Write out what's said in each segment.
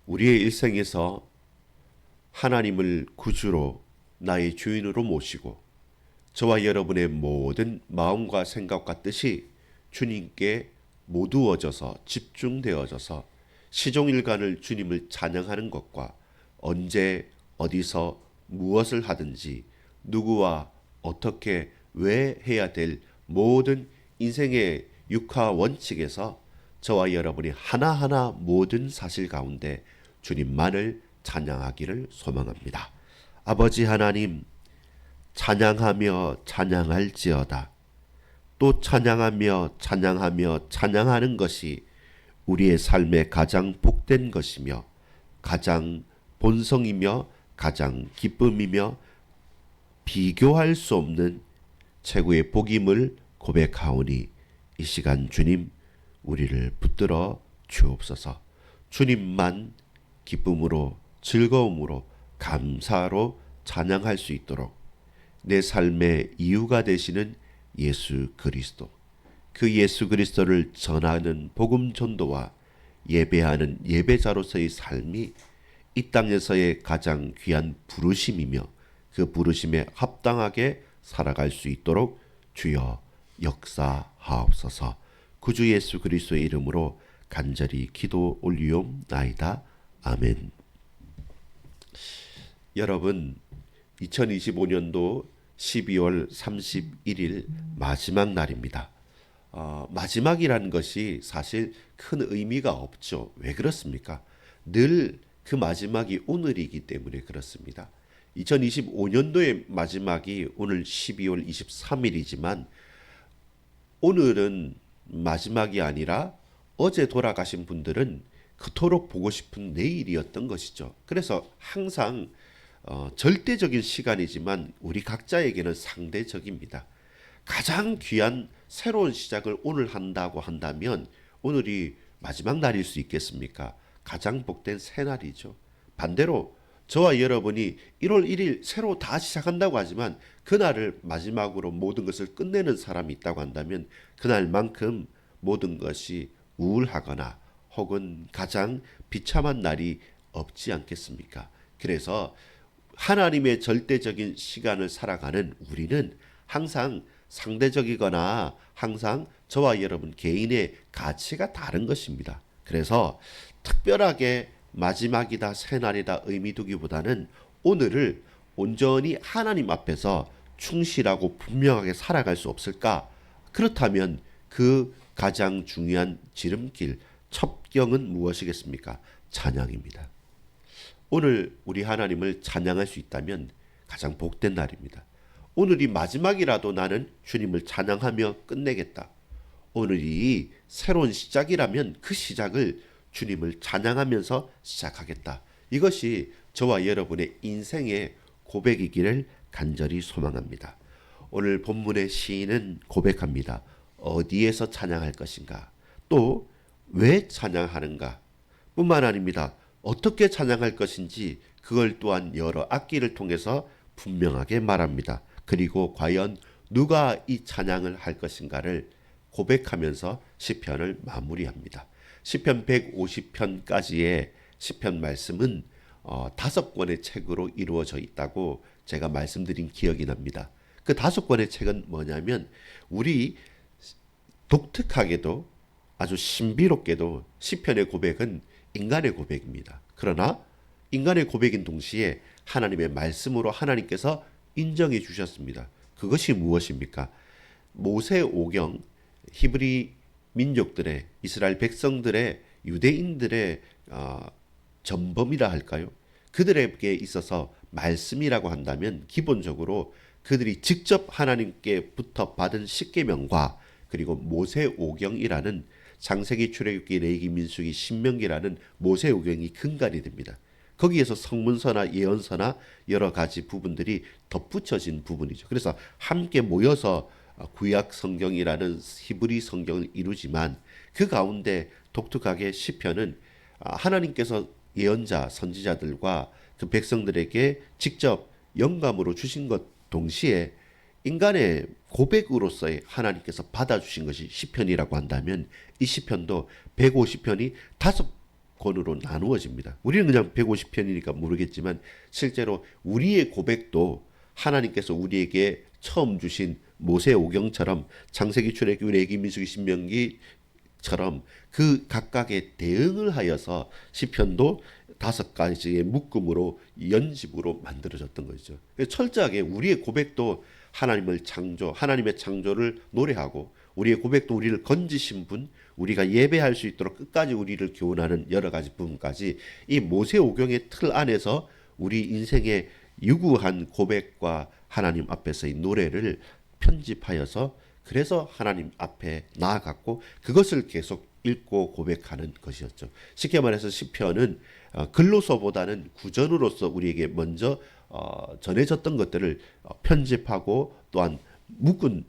우리의 일생에서 하나님을 구주로 나의 주인으로 모시고 저와 여러분의 모든 마음과 생각과 뜻이 주님께 모두어져서 집중되어져서 시종일관을 주님을 찬양하는 것과 언제 어디서 무엇을 하든지 누구와 어떻게 왜 해야 될 모든 인생의 육하 원칙에서 저와 여러분이 하나하나 모든 사실 가운데 주님만을 찬양하기를 소망합니다. 아버지 하나님, 찬양하며 찬양할지어다. 또 찬양하며 찬양하며 찬양하는 것이 우리의 삶의 가장 복된 것이며 가장 본성이며 가장 기쁨이며 비교할 수 없는 최고의 복임을 고백하오니 이 시간 주님 우리를 붙들어 주옵소서. 주님만 기쁨으로 즐거움으로 감사로 찬양할 수 있도록 내 삶의 이유가 되시는 예수 그리스도, 그 예수 그리스도를 전하는 복음 전도와 예배하는 예배자로서의 삶이 이 땅에서의 가장 귀한 부르심이며 그 부르심에 합당하게 살아갈 수 있도록 주여 역사하옵소서. 구주 예수 그리스도의 이름으로 간절히 기도 올리옵나이다. 아멘. 여러분, 2025년도 12월 31일 마지막 날입니다. 마지막이라는 것이 사실 큰 의미가 없죠. 왜 그렇습니까? 늘 그 마지막이 오늘이기 때문에 그렇습니다. 2025년도의 마지막이 오늘 12월 23일이지만 오늘은 마지막이 아니라 어제 돌아가신 분들은 그토록 보고 싶은 내일이었던 것이죠. 그래서 항상 절대적인 시간이지만 우리 각자에게는 상대적입니다. 가장 귀한 새로운 시작을 오늘 한다고 한다면 오늘이 마지막 날일 수 있겠습니까? 가장 복된 새날이죠. 반대로 저와 여러분이 1월 1일 새로 다 시작한다고 하지만 그날을 마지막으로 모든 것을 끝내는 사람이 있다고 한다면 그날만큼 모든 것이 우울하거나 혹은 가장 비참한 날이 없지 않겠습니까? 그래서 하나님의 절대적인 시간을 살아가는 우리는 항상 상대적이거나 항상 저와 여러분 개인의 가치가 다른 것입니다. 그래서 특별하게 마지막이다, 새날이다 의미 두기보다는 오늘을 온전히 하나님 앞에서 충실하고 분명하게 살아갈 수 없을까? 그렇다면 그 가장 중요한 지름길, 첩경은 무엇이겠습니까? 찬양입니다. 오늘 우리 하나님을 찬양할 수 있다면 가장 복된 날입니다. 오늘이 마지막이라도 나는 주님을 찬양하며 끝내겠다. 오늘이 새로운 시작이라면 그 시작을 주님을 찬양하면서 시작하겠다. 이것이 저와 여러분의 인생의 고백이기를 간절히 소망합니다. 오늘 본문의 시인은 고백합니다. 어디에서 찬양할 것인가? 또 왜 찬양하는가? 뿐만 아닙니다. 어떻게 찬양할 것인지 그걸 또한 여러 악기를 통해서 분명하게 말합니다. 그리고 과연 누가 이 찬양을 할 것인가를 고백하면서 시편을 마무리합니다. 시편 150편까지의 시편 말씀은 5권의 책으로 이루어져 있다고 제가 말씀드린 기억이 납니다. 그 5권의 책은 뭐냐면 우리 독특하게도 아주 신비롭게도 시편의 고백은 인간의 고백입니다. 그러나 인간의 고백인 동시에 하나님의 말씀으로 하나님께서 인정해 주셨습니다. 그것이 무엇입니까? 모세오경, 히브리 민족들의 이스라엘 백성들의 유대인들의 전범이라 할까요? 그들에게 있어서 말씀이라고 한다면 기본적으로 그들이 직접 하나님께부터 받은 십계명과 그리고 모세오경이라는 창세기, 출애굽기, 레위기, 민수기, 신명기라는 모세오경이 근간이 됩니다. 거기에서 성문서나 예언서나 여러 가지 부분들이 덧붙여진 부분이죠. 그래서 함께 모여서 구약 성경이라는 히브리 성경을 이루지만 그 가운데 독특하게 시편은 하나님께서 예언자, 선지자들과 그 백성들에게 직접 영감으로 주신 것 동시에 인간의 고백으로서의 하나님께서 받아주신 것이 시편이라고 한다면 이 시편도 150편이 권으로 나누어집니다. 우리는 그냥 150편이니까 모르겠지만 실제로 우리의 고백도 하나님께서 우리에게 처음 주신 모세오경처럼 창세기, 출애굽기, 레위기, 민수기, 신명기처럼 그 각각의 대응을 하여서 시편도 5가지의 묶음으로 연집으로 만들어졌던 것이죠. 철저하게 우리의 고백도 하나님의 창조를 노래하고, 우리의 고백도 우리를 건지신 분, 우리가 예배할 수 있도록 끝까지 우리를 교훈하는 여러 가지 부분까지 이 모세오경의 틀 안에서 우리 인생의 유구한 고백과 하나님 앞에서의 노래를 편집하여서, 그래서 하나님 앞에 나아갔고 그것을 계속 읽고 고백하는 것이었죠. 쉽게 말해서 시편은 글로서보다는 구전으로서 우리에게 먼저 전해졌던 것들을 편집하고 또한 묶은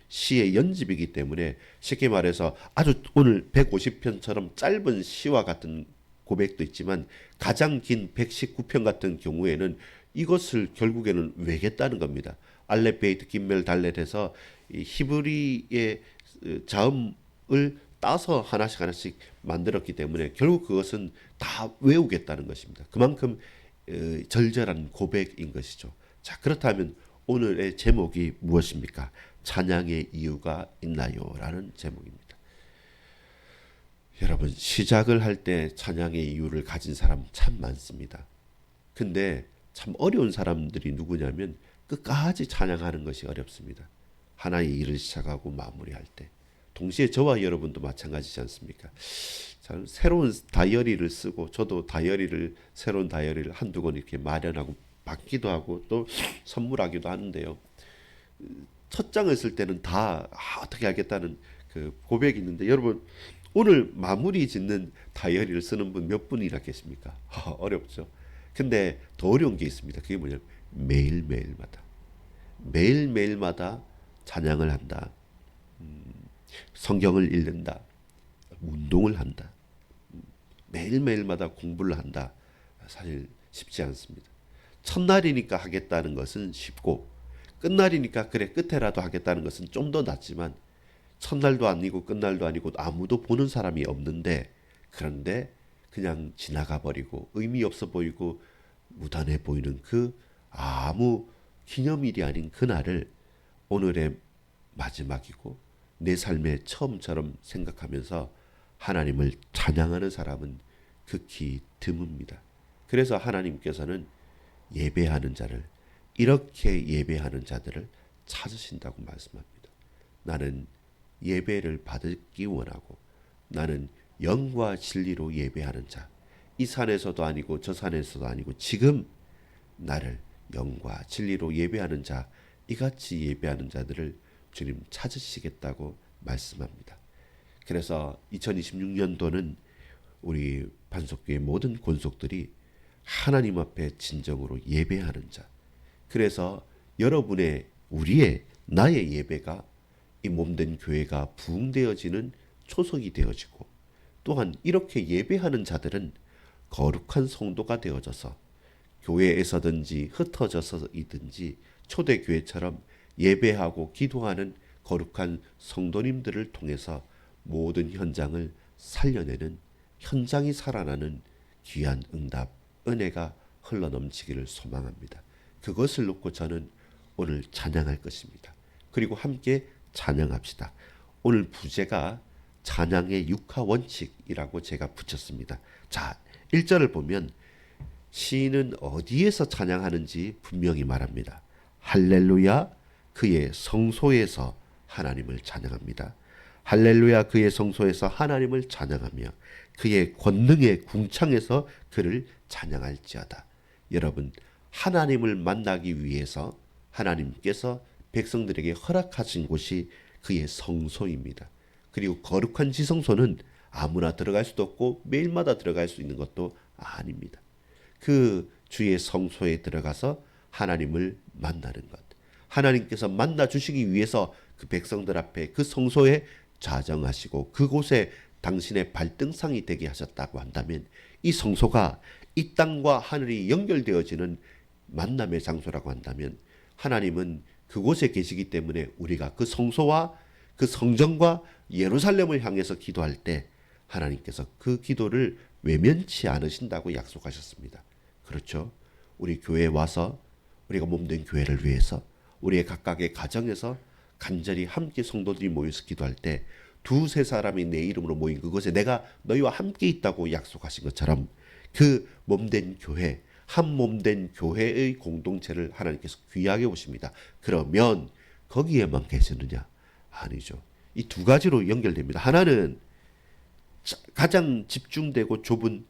시의 연집이기 때문에, 쉽게 말해서 아주 오늘 150편처럼 짧은 시와 같은 고백도 있지만 가장 긴 119편 같은 경우에는 이것을 결국에는 외겠다는 겁니다. 알렙, 베이트, 김멜, 달렛에서 이 히브리의 자음을 따서 하나씩 만들었기 때문에 결국 그것은 다 외우겠다는 것입니다. 그만큼 절절한 고백인 것이죠. 자, 그렇다면 오늘의 제목이 무엇입니까? 찬양의 이유가 있나요? 라는 제목입니다. 여러분, 시작을 할 때 찬양의 이유를 가진 사람 참 많습니다. 근데 참 어려운 사람들이 누구냐면 끝까지 찬양하는 것이 어렵습니다. 하나의 일을 시작하고 마무리할 때. 동시에 저와 여러분도 마찬가지지 않습니까? 저는 새로운 다이어리를 쓰고, 저도 새로운 다이어리를 한두 권 이렇게 마련하고 받기도 하고 또 선물하기도 하는데요. 첫 장을 쓸 때는 다 어떻게 하겠다는 그 고백이 있는데, 여러분 오늘 마무리 짓는 다이어리를 쓰는 분 몇 분이나 계십니까? 어렵죠. 근데 더 어려운 게 있습니다. 그게 뭐냐면 매일매일마다 찬양을 한다, 성경을 읽는다, 운동을 한다, 매일매일마다 공부를 한다. 사실 쉽지 않습니다. 첫날이니까 하겠다는 것은 쉽고, 끝날이니까 그래 끝에라도 하겠다는 것은 좀 더 낫지만, 첫날도 아니고 끝날도 아니고 아무도 보는 사람이 없는데, 그런데 그냥 지나가 버리고 의미 없어 보이고 무단해 보이는 그 아무 기념일이 아닌 그날을 오늘의 마지막이고 내 삶의 처음처럼 생각하면서 하나님을 찬양하는 사람은 극히 드뭅니다. 그래서 하나님께서는 이렇게 예배하는 자들을 찾으신다고 말씀합니다. 나는 예배를 받기 원하고, 나는 영과 진리로 예배하는 자, 이 산에서도 아니고 저 산에서도 아니고 지금 나를 영과 진리로 예배하는 자, 이같이 예배하는 자들을 주님 찾으시겠다고 말씀합니다. 그래서 2026년도는 우리 반석교회 모든 권속들이 하나님 앞에 진정으로 예배하는 자, 그래서 나의 예배가 이 몸된 교회가 부흥되어지는 초석이 되어지고, 또한 이렇게 예배하는 자들은 거룩한 성도가 되어져서 교회에서든지 흩어져서이든지 초대교회처럼 예배하고 기도하는 거룩한 성도님들을 통해서 모든 현장을 살려내는, 현장이 살아나는 귀한 응답, 은혜가 흘러넘치기를 소망합니다. 그것을 놓고 저는 오늘 찬양할 것입니다. 그리고 함께 찬양합시다. 오늘 부제가 찬양의 육하 원칙이라고 제가 붙였습니다. 자, 1절을 보면 시인은 어디에서 찬양하는지 분명히 말합니다. 할렐루야, 그의 성소에서 하나님을 찬양합니다. 할렐루야, 그의 성소에서 하나님을 찬양하며 그의 권능의 궁창에서 그를 찬양할지어다. 여러분, 하나님을 만나기 위해서 하나님께서 백성들에게 허락하신 곳이 그의 성소입니다. 그리고 거룩한 지성소는 아무나 들어갈 수도 없고 매일마다 들어갈 수 있는 것도 아닙니다. 그 주의 성소에 들어가서 하나님을 만나는 것, 하나님께서 만나 주시기 위해서 그 백성들 앞에 그 성소에 좌정하시고 그곳에 당신의 발등상이 되게 하셨다고 한다면, 이 성소가 이 땅과 하늘이 연결되어지는 만남의 장소라고 한다면, 하나님은 그곳에 계시기 때문에 우리가 그 성소와 그 성전과 예루살렘을 향해서 기도할 때 하나님께서 그 기도를 외면치 않으신다고 약속하셨습니다. 그렇죠? 우리 교회에 와서 우리가 몸된 교회를 위해서 우리의 각각의 가정에서 간절히 함께 성도들이 모여서 기도할 때 두세 사람이 내 이름으로 모인 그곳에 내가 너희와 함께 있다고 약속하신 것처럼 그 몸된 교회, 한 몸된 교회의 공동체를 하나님께서 귀하게 보십니다. 그러면 거기에만 계시느냐? 아니죠. 이 두 가지로 연결됩니다. 하나는 가장 집중되고 좁은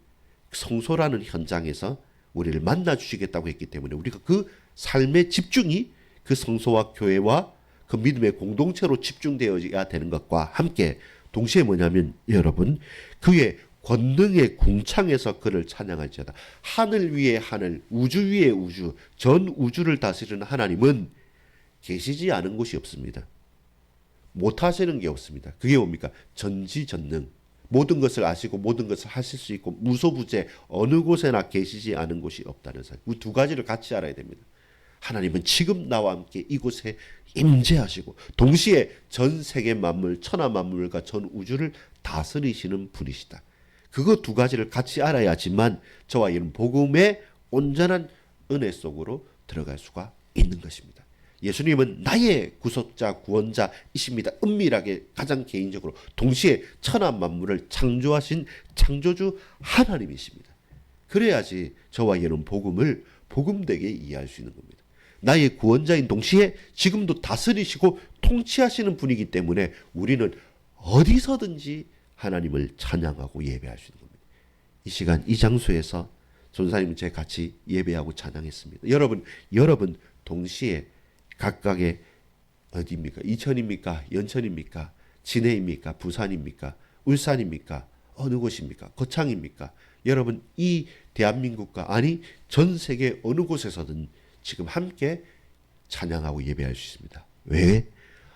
성소라는 현장에서 우리를 만나 주시겠다고 했기 때문에 우리가 그 삶의 집중이 그 성소와 교회와 그 믿음의 공동체로 집중되어야 되는 것과 함께 동시에 뭐냐면 여러분 그의 권능의 궁창에서 그를 찬양할지어다. 하늘 위에 하늘, 우주 위에 우주, 전 우주를 다스리는 하나님은 계시지 않은 곳이 없습니다. 못하시는 게 없습니다. 그게 뭡니까? 전지전능. 모든 것을 아시고 모든 것을 하실 수 있고 무소부재 어느 곳에나 계시지 않은 곳이 없다는 사실. 이 두 가지를 같이 알아야 됩니다. 하나님은 지금 나와 함께 이곳에 임재하시고 동시에 전 세계 만물, 천하 만물과 전 우주를 다스리시는 분이시다. 그거 두 가지를 같이 알아야지만 저와 이런 복음의 온전한 은혜 속으로 들어갈 수가 있는 것입니다. 예수님은 나의 구속자, 구원자이십니다. 은밀하게 가장 개인적으로 동시에 천하 만물을 창조하신 창조주 하나님이십니다. 그래야지 저와 얘는 복음을 복음되게 이해할 수 있는 겁니다. 나의 구원자인 동시에 지금도 다스리시고 통치하시는 분이기 때문에 우리는 어디서든지 하나님을 찬양하고 예배할 수 있는 겁니다. 이 시간 이 장소에서 전사님 제 같이 예배하고 찬양했습니다. 여러분 동시에 각각의 어디입니까? 이천입니까? 연천입니까? 진해입니까? 부산입니까? 울산입니까? 어느 곳입니까? 거창입니까? 여러분 이 대한민국과 아니 전 세계 어느 곳에서든 지금 함께 찬양하고 예배할 수 있습니다. 왜?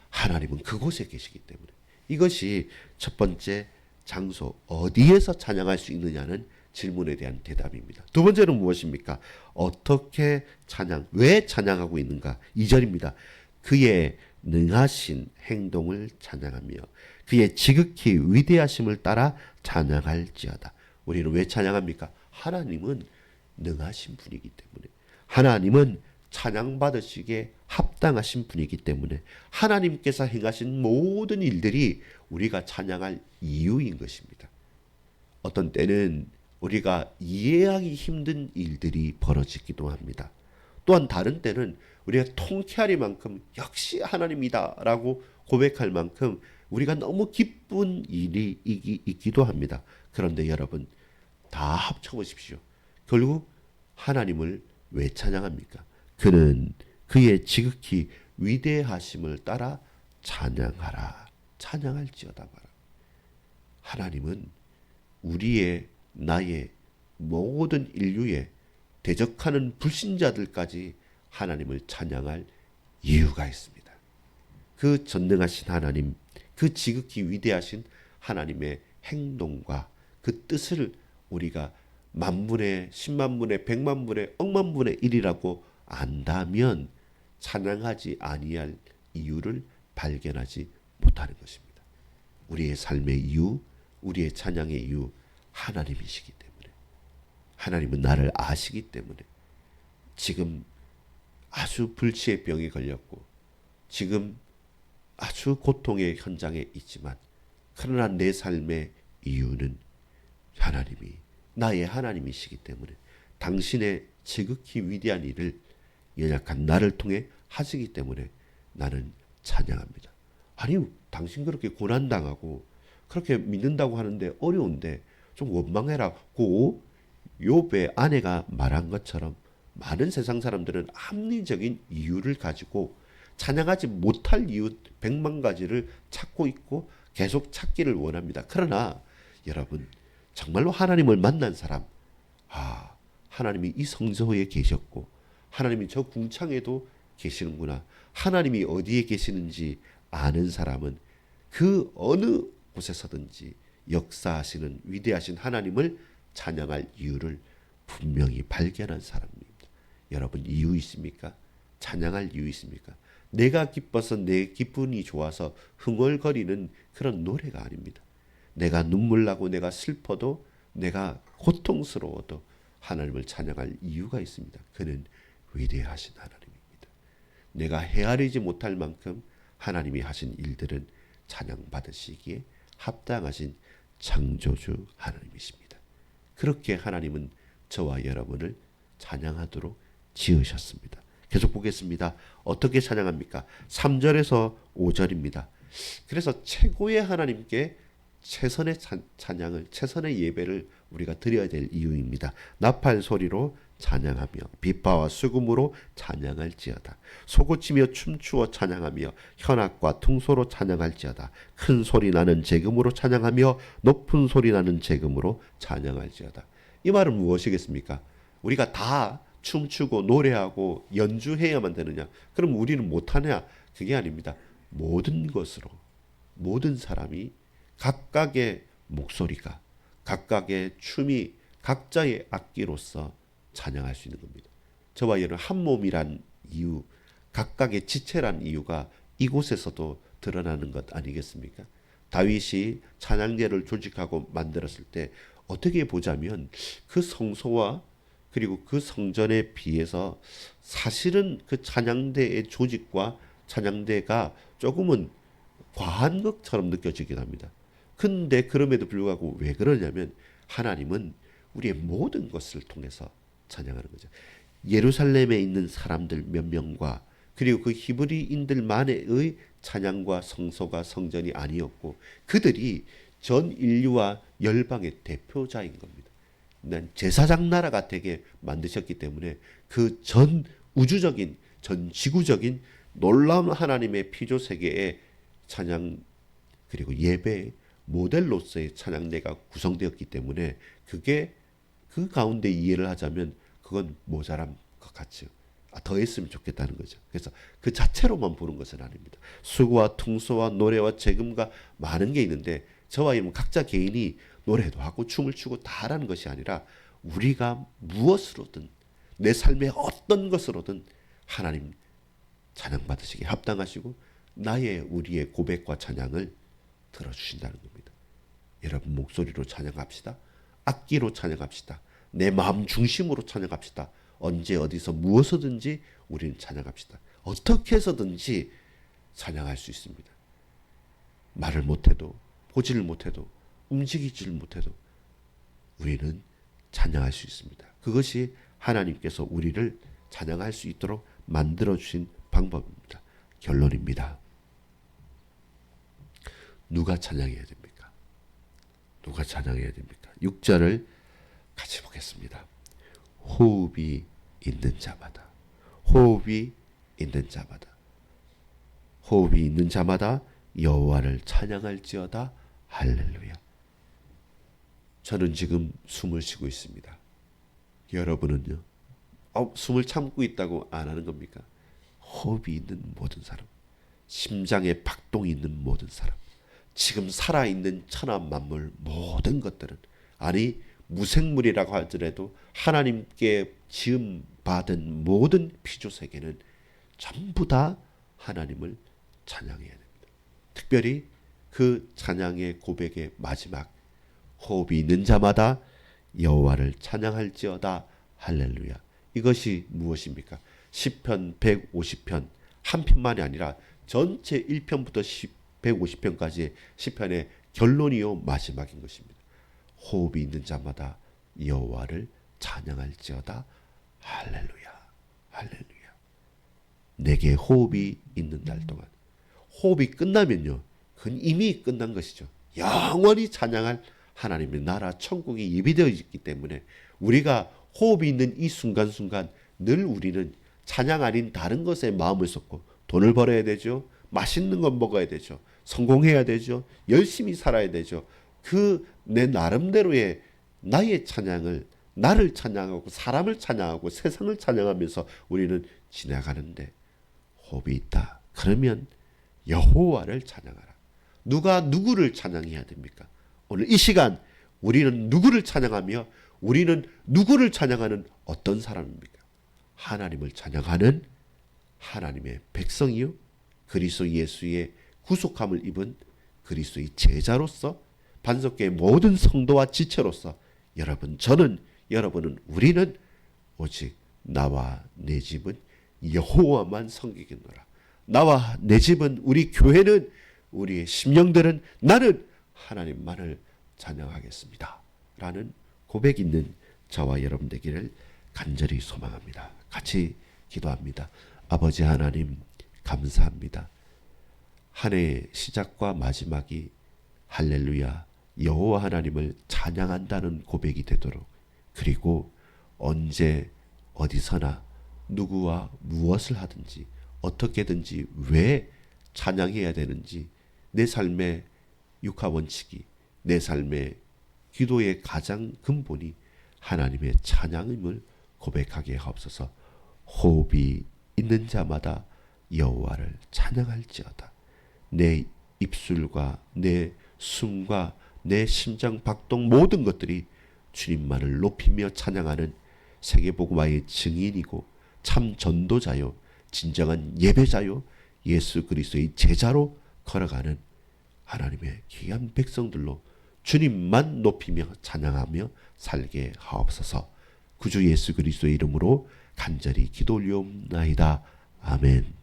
하나님은 그곳에 계시기 때문에. 이것이 첫 번째 장소 어디에서 찬양할 수 있느냐는 질문에 대한 대답입니다. 두 번째는 무엇입니까? 어떻게 찬양, 왜 찬양하고 있는가? 2절입니다. 그의 능하신 행동을 찬양하며 그의 지극히 위대하심을 따라 찬양할지어다. 우리는 왜 찬양합니까? 하나님은 능하신 분이기 때문에 하나님은 찬양받으시기에 합당하신 분이기 때문에 하나님께서 행하신 모든 일들이 우리가 찬양할 이유인 것입니다. 어떤 때는 우리가 이해하기 힘든 일들이 벌어지기도 합니다. 또한 다른 때는 우리가 통쾌하리만큼 역시 하나님이다라고 고백할 만큼 우리가 너무 기쁜 일이 있기도 합니다. 그런데 여러분 다 합쳐보십시오. 결국 하나님을 왜 찬양합니까? 그는 그의 지극히 위대하심을 따라 찬양하라. 찬양할지어다 마라. 하나님은 우리의 나의 모든 인류에 대적하는 불신자들까지 하나님을 찬양할 이유가 있습니다. 그 전능하신 하나님, 그 지극히 위대하신 하나님의 행동과 그 뜻을 우리가 만분의, 10만분의, 100만분의, 억만분의 1이라고 안다면 찬양하지 아니할 이유를 발견하지 못하는 것입니다. 우리의 삶의 이유, 우리의 찬양의 이유 하나님이시기 때문에 하나님은 나를 아시기 때문에 지금 아주 불치의 병이 걸렸고 지금 아주 고통의 현장에 있지만 그러나 내 삶의 이유는 하나님이 나의 하나님이시기 때문에 당신의 지극히 위대한 일을 연약한 나를 통해 하시기 때문에 나는 찬양합니다. 아니 당신 그렇게 고난당하고 그렇게 믿는다고 하는데 어려운데 좀 원망해라. 고 욥의 아내가 말한 것처럼 많은 세상 사람들은 합리적인 이유를 가지고 찬양하지 못할 이유 100만 가지를 찾고 있고 계속 찾기를 원합니다. 그러나 여러분 정말로 하나님을 만난 사람 하나님이 이 성소에 계셨고 하나님이 저 궁창에도 계시는구나. 하나님이 어디에 계시는지 아는 사람은 그 어느 곳에서든지 역사하시는 위대하신 하나님을 찬양할 이유를 분명히 발견한 사람입니다. 여러분 이유 있습니까? 찬양할 이유 있습니까? 내가 기뻐서 내 기분이 좋아서 흥얼거리는 그런 노래가 아닙니다. 내가 눈물 나고 내가 슬퍼도 내가 고통스러워도 하나님을 찬양할 이유가 있습니다. 그는 위대하신 하나님입니다. 내가 헤아리지 못할 만큼 하나님이 하신 일들은 찬양받으시기에 합당하신 창조주 하나님이십니다. 그렇게 하나님은 저와 여러분을 찬양하도록 지으셨습니다. 계속 보겠습니다. 어떻게 찬양합니까? 3절에서 5절입니다. 그래서 최고의 하나님께 최선의 찬양을, 최선의 예배를 우리가 드려야 될 이유입니다. 나팔 소리로 찬양하며 비파와 수금으로 찬양할지어다. 소고치며 춤추어 찬양하며 현악과 퉁소로 찬양할지어다. 큰 소리 나는 제금으로 찬양하며 높은 소리 나는 제금으로 찬양할지어다. 이 말은 무엇이겠습니까? 우리가 다 춤추고 노래하고 연주해야만 되느냐? 그럼 우리는 못하냐? 그게 아닙니다. 모든 것으로, 모든 사람이 각각의 목소리가, 각각의 춤이 각자의 악기로서 찬양할 수 있는 겁니다. 저와 여러분 한 몸이란 이유, 각각의 지체란 이유가 이곳에서도 드러나는 것 아니겠습니까? 다윗이 찬양제를 조직하고 만들었을 때 어떻게 보자면 그 성소와 그리고 그 성전에 비해서 사실은 그 찬양대의 조직과 찬양대가 조금은 과한 것처럼 느껴지긴 합니다. 근데 그럼에도 불구하고 왜 그러냐면 하나님은 우리의 모든 것을 통해서 찬양하는 거죠. 예루살렘에 있는 사람들 몇 명과 그리고 그 히브리인들만의 찬양과 성소가 성전이 아니었고 그들이 전 인류와 열방의 대표자인 겁니다. 난 제사장 나라가 되게 만드셨기 때문에 그 전 우주적인 전 지구적인 놀라운 하나님의 피조 세계의 찬양 그리고 예배 모델로서의 찬양대가 구성되었기 때문에 그게 그 가운데 이해를 하자면 그건 모자란 것 같죠. 더 했으면 좋겠다는 거죠. 그래서 그 자체로만 보는 것은 아닙니다. 수구와 퉁소와 노래와 재금과 많은 게 있는데 저와 여러분 각자 개인이 노래도 하고 춤을 추고 다 하라는 것이 아니라 우리가 무엇으로든 내 삶의 어떤 것으로든 하나님 찬양받으시기에 합당하시고 나의 우리의 고백과 찬양을 들어주신다는 겁니다. 여러분 목소리로 찬양합시다. 악기로 찬양합시다. 내 마음 중심으로 찬양합시다. 언제 어디서 무엇이든지 우리는 찬양합시다. 어떻게 해서든지 찬양할 수 있습니다. 말을 못해도 보지를 못해도 움직이지를 못해도 우리는 찬양할 수 있습니다. 그것이 하나님께서 우리를 찬양할 수 있도록 만들어주신 방법입니다. 결론입니다. 누가 찬양해야 됩니까? 누가 찬양해야 됩니까? 6절을 같이 보겠습니다. 호흡이 있는 자마다 호흡이 있는 자마다 호흡이 있는 자마다 여호와를 찬양할지어다. 할렐루야. 저는 지금 숨을 쉬고 있습니다. 여러분은요? 숨을 참고 있다고 안 하는 겁니까? 호흡이 있는 모든 사람, 심장에 박동이 있는 모든 사람, 지금 살아있는 천하 만물 모든 것들은 아니 무생물이라고 하더라도 하나님께 지음 받은 모든 피조 세계는 전부 다 하나님을 찬양해야 됩니다. 특별히 그 찬양의 고백의 마지막 호흡이 있는 자마다 여호와를 찬양할지어다. 할렐루야. 이것이 무엇입니까? 시편 150편 한 편만이 아니라 전체 1편부터 150편까지의 시편의 결론이요 마지막인 것입니다. 호흡이 있는 자마다 여호와를 찬양할지어다. 할렐루야. 할렐루야. 내게 호흡이 있는 날 동안 호흡이 끝나면요 그건 이미 끝난 것이죠. 영원히 찬양할 하나님의 나라 천국이 예비되어 있기 때문에 우리가 호흡이 있는 이 순간순간 늘 우리는 찬양 아닌 다른 것에 마음을 쏟고 돈을 벌어야 되죠. 맛있는 건 먹어야 되죠. 성공해야 되죠. 열심히 살아야 되죠. 그 내 나름대로의 나의 찬양을 나를 찬양하고 사람을 찬양하고 세상을 찬양하면서 우리는 지나가는데 호흡이 있다. 그러면 여호와를 찬양하라. 누가 누구를 찬양해야 됩니까? 오늘 이 시간 우리는 누구를 찬양하며 우리는 누구를 찬양하는 어떤 사람입니까? 하나님을 찬양하는 하나님의 백성이요 그리스도 예수의 구속함을 입은 그리스도의 제자로서 반석교회 모든 성도와 지체로서 여러분, 저는, 여러분은, 우리는 오직 나와 내 집은 여호와만 섬기겠노라. 나와 내 집은, 우리 교회는, 우리의 심령들은 나는 하나님만을 찬양하겠습니다. 라는 고백 있는 저와 여러분 되기를 간절히 소망합니다. 같이 기도합니다. 아버지 하나님, 감사합니다. 한 해의 시작과 마지막이 할렐루야 여호와 하나님을 찬양한다는 고백이 되도록, 그리고 언제 어디서나 누구와 무엇을 하든지 어떻게든지 왜 찬양해야 되는지, 내 삶의 육하원칙이, 내 삶의 기도의 가장 근본이 하나님의 찬양임을 고백하게 하옵소서. 호흡이 있는 자마다 여호와를 찬양할지어다. 내 입술과 내 숨과 내 심장 박동 모든 것들이 주님만을 높이며 찬양하는 세계복음화의 증인이고 참 전도자요, 진정한 예배자요, 예수 그리스도의 제자로 걸어가는 하나님의 귀한 백성들로 주님만 높이며 찬양하며 살게 하옵소서. 구주 예수 그리스도의 이름으로 간절히 기도 올리옵나이다. 아멘.